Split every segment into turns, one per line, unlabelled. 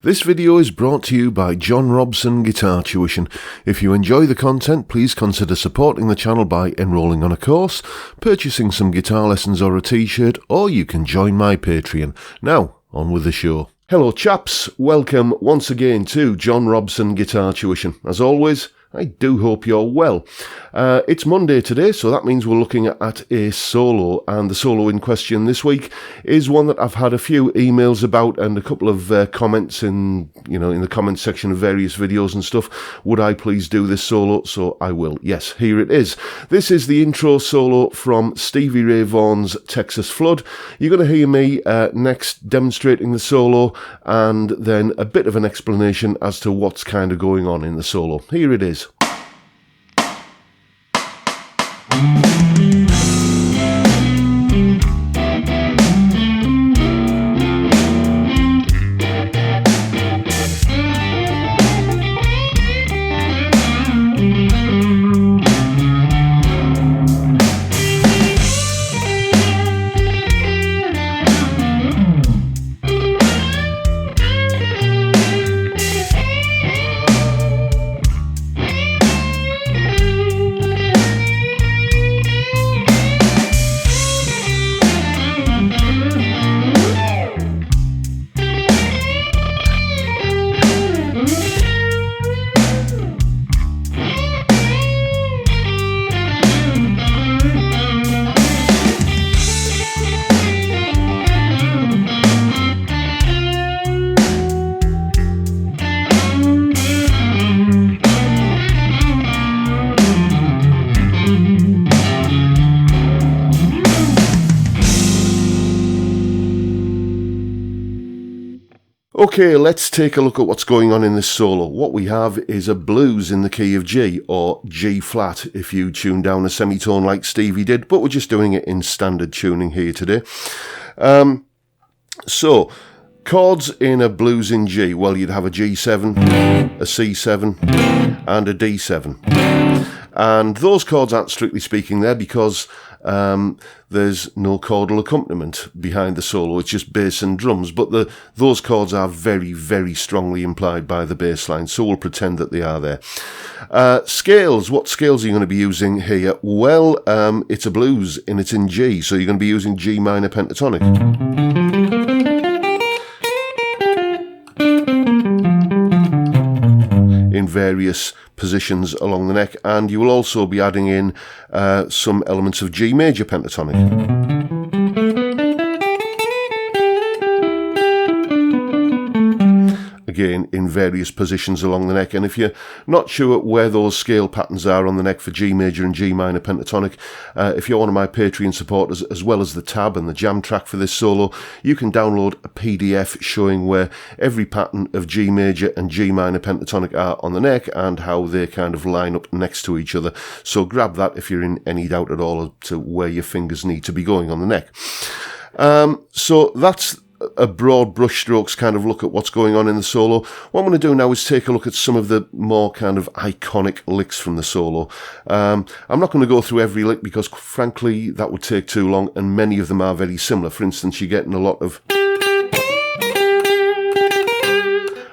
This video is brought to you by John Robson Guitar Tuition. If you enjoy the content, please consider supporting the channel by enrolling on a course, purchasing some guitar lessons or a t-shirt, or you can join my Patreon. Now, on with the show. Hello chaps, welcome once again to John Robson Guitar Tuition. As always, I do hope you're well. It's Monday today, so that means we're looking at a solo, and the solo in question this week is one that I've had a few emails about and a couple of comments in the comment section of various videos and stuff. Would I please do this solo? So I will. Yes, here it is. This is the intro solo from Stevie Ray Vaughan's Texas Flood. You're going to hear me next demonstrating the solo and then a bit of an explanation as to what's kind of going on in the solo. Here it is. Okay, let's take a look at what's going on in this solo. What we have is a blues in the key of G, or G flat if you tune down a semitone like Stevie did, but we're just doing it in standard tuning here today. So, chords in a blues in G, well, you'd have a G7, a C7, and a D7. And those chords aren't strictly speaking there because there's no chordal accompaniment behind the solo. It's just bass and drums, but those chords are very, very strongly implied by the bass line, so we'll pretend that they are there. Scales, what scales are you going to be using here? Well, it's a blues and it's in G, so you're going to be using G minor pentatonic. In various positions along the neck, and you will also be adding in some elements of G major pentatonic. Again, in various positions along the neck. And if you're not sure where those scale patterns are on the neck for G major and G minor pentatonic, if you're one of my Patreon supporters, as well as the tab and the jam track for this solo, you can download a PDF showing where every pattern of G major and G minor pentatonic are on the neck and how they kind of line up next to each other. So grab that if you're in any doubt at all as to where your fingers need to be going on the neck. So that's a broad brushstrokes kind of look at what's going on in the solo. What I'm going to do now is take a look at some of the more kind of iconic licks from the solo. I'm not going to go through every lick because frankly that would take too long, and many of them are very similar. For instance, you're getting a lot of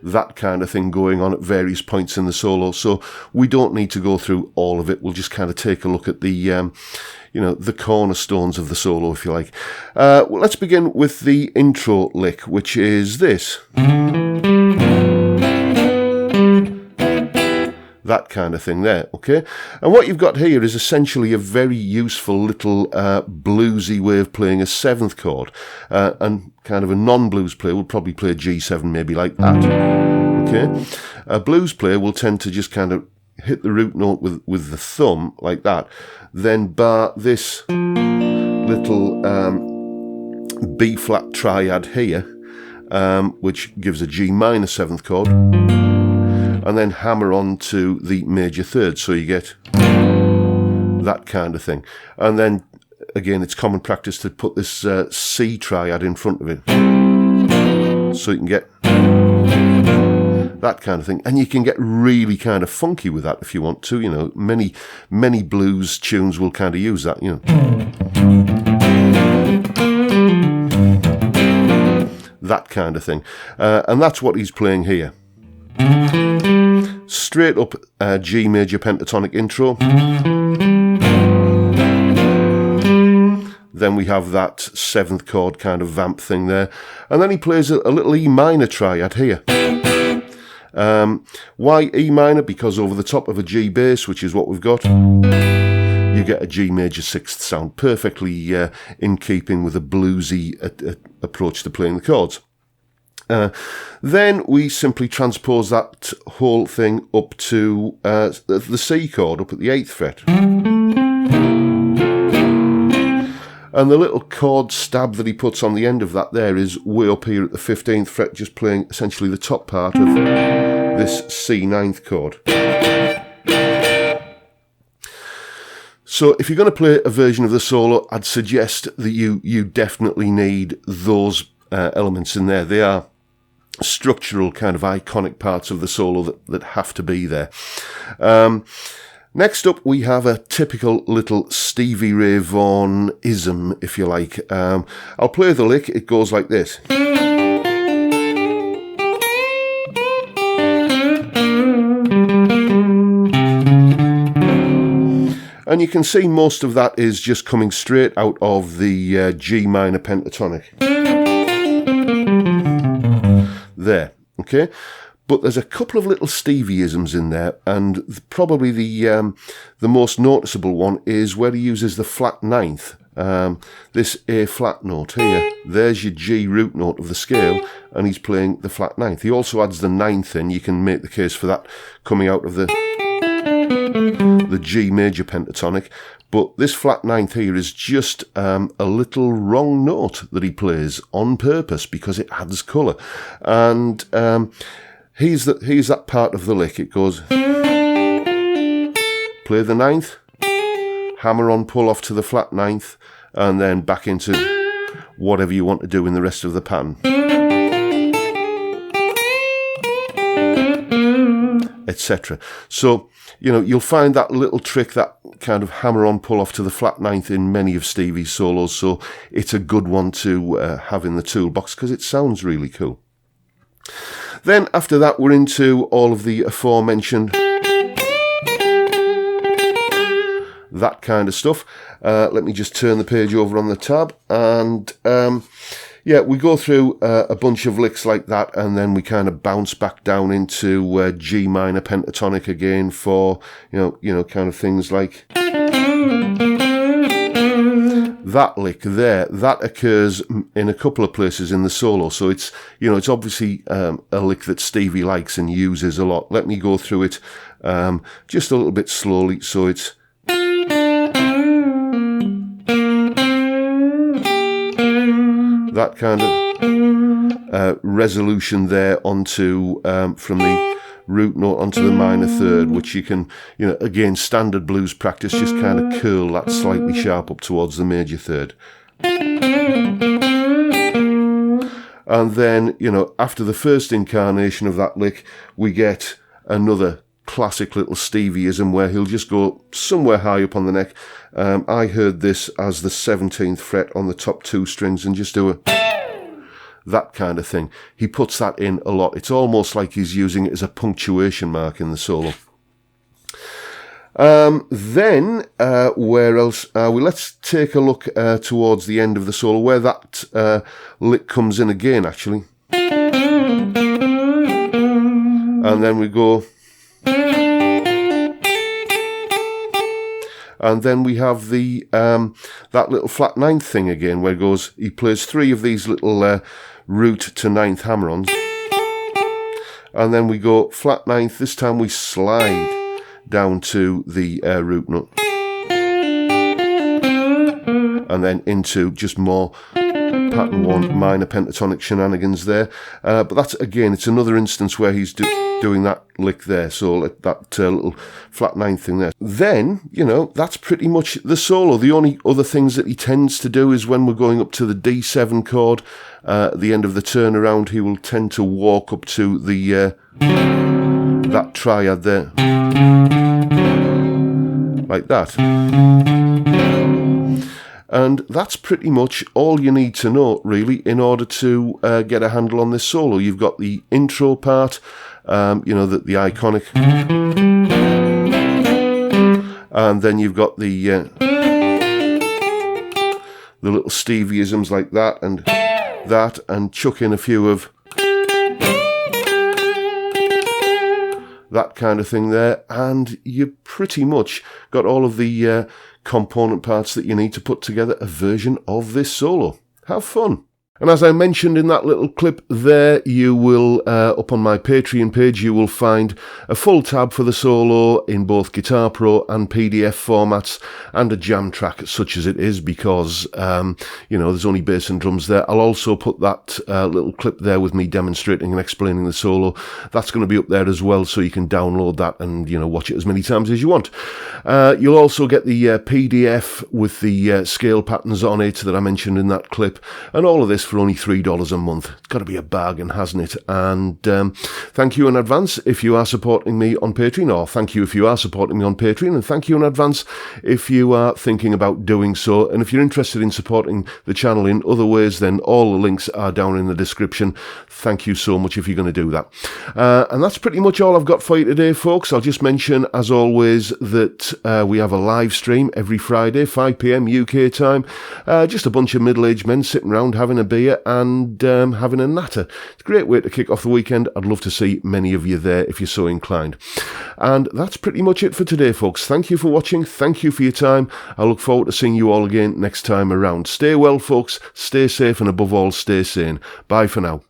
that kind of thing going on at various points in the solo, so we don't need to go through all of it. We'll just kind of take a look at the the cornerstones of the solo, if you like. Well, let's begin with the intro lick, which is this. That kind of thing there, okay? And what you've got here is essentially a very useful little bluesy way of playing a seventh chord. And kind of a non-blues player would probably play G7 maybe like that, okay? A blues player will tend to just kind of hit the root note with the thumb like that, then bar this little B flat triad here, which gives a G minor seventh chord, and then hammer on to the major third, so you get that kind of thing. And then again, it's common practice to put this C triad in front of it, so you can get that kind of thing. And you can get really kind of funky with that if you want to, you know. Many blues tunes will kind of use that, you know. that kind of thing. And that's what he's playing here. Straight up G major pentatonic intro. Then we have that 7th chord kind of vamp thing there. And then he plays a little E minor triad here. Why E minor? Because over the top of a G bass, which is what we've got, you get a G major 6th sound, perfectly in keeping with a bluesy approach to playing the chords. Then we simply transpose that whole thing up to the C chord, up at the 8th fret. And the little chord stab that he puts on the end of that there is way up here at the 15th fret, just playing essentially the top part of this C 9th chord. So if you're going to play a version of the solo, I'd suggest that you definitely need those elements in there. They are structural, kind of iconic parts of the solo that have to be there. Next up, we have a typical little Stevie Ray Vaughan-ism, if you like. I'll play the lick. It goes like this. And you can see most of that is just coming straight out of the G minor pentatonic. There, okay? But there's a couple of little Stevie-isms in there, and probably the most noticeable one is where he uses the flat 9th. This A flat note here, there's your G root note of the scale, and he's playing the flat 9th. He also adds the 9th in. You can make the case for that coming out of the G major pentatonic. But this flat 9th here is just a little wrong note that he plays on purpose because it adds colour. And here's that part of the lick. It goes, play the 9th, hammer on, pull off to the flat 9th, and then back into whatever you want to do in the rest of the pattern, etc. So, you know, you'll find that little trick, that kind of hammer on, pull off to the flat 9th in many of Stevie's solos, so it's a good one to have in the toolbox because it sounds really cool. Then after that, we're into all of the aforementioned, that kind of stuff. Let me just turn the page over on the tab, and yeah, we go through a bunch of licks like that, and then we kind of bounce back down into G minor pentatonic again for you know kind of things like that lick there. That occurs in a couple of places in the solo, so it's it's obviously a lick that Stevie likes and uses a lot. Let me go through it just a little bit slowly. So it's that kind of resolution there onto from the root note onto the minor third, which you can, again, standard blues practice, just kind of curl that slightly sharp up towards the major third. And then, after the first incarnation of that lick, we get another classic little Stevieism where he'll just go somewhere high up on the neck. I heard this as the 17th fret on the top two strings and just do that kind of thing. He puts that in a lot. It's almost like he's using it as a punctuation mark in the solo. Then, where else are we? Let's take a look towards the end of the solo, where that lick comes in again, actually. And then we go... And then we have the that little flat 9th thing again, where he plays three of these little root to 9th hammer-ons. And then we go flat 9th. This time we slide down to the root note. And then into just more pattern 1 minor pentatonic shenanigans there. But that's, again, it's another instance where he's doing that lick there, so that little flat 9th thing there. Then, that's pretty much the solo. The only other things that he tends to do is when we're going up to the D7 chord, at the end of the turnaround, he will tend to walk up to the that triad there, like that. And that's pretty much all you need to know, really, in order to get a handle on this solo. You've got the intro part, the iconic, and then you've got the little Stevieisms like that, and chuck in a few of that kind of thing there, and you pretty much got all of the component parts that you need to put together a version of this solo. Have fun. And as I mentioned in that little clip there, you will, up on my Patreon page, you will find a full tab for the solo in both Guitar Pro and PDF formats, and a jam track such as it is, because, there's only bass and drums there. I'll also put that little clip there with me demonstrating and explaining the solo. That's going to be up there as well, so you can download that and, watch it as many times as you want. You'll also get the PDF with the scale patterns on it that I mentioned in that clip, and all of this for only $3 a month. It's got to be a bargain, hasn't it? And thank you in advance if you are supporting me on Patreon, or thank you if you are supporting me on Patreon, and thank you in advance if you are thinking about doing so. And if you're interested in supporting the channel in other ways, then all the links are down in the description. Thank you so much if you're going to do that. And that's pretty much all I've got for you today, folks. I'll just mention, as always, that we have a live stream every Friday, 5 p.m. UK time. Just a bunch of middle-aged men sitting around having a beer and having a natter. It's a great way to kick off the weekend. I'd love to see many of you there if you're so inclined. And that's pretty much it for today, folks. Thank you for watching. Thank you for your time. I look forward to seeing you all again next time around. Stay well, folks. Stay safe, and above all, stay sane. Bye for now.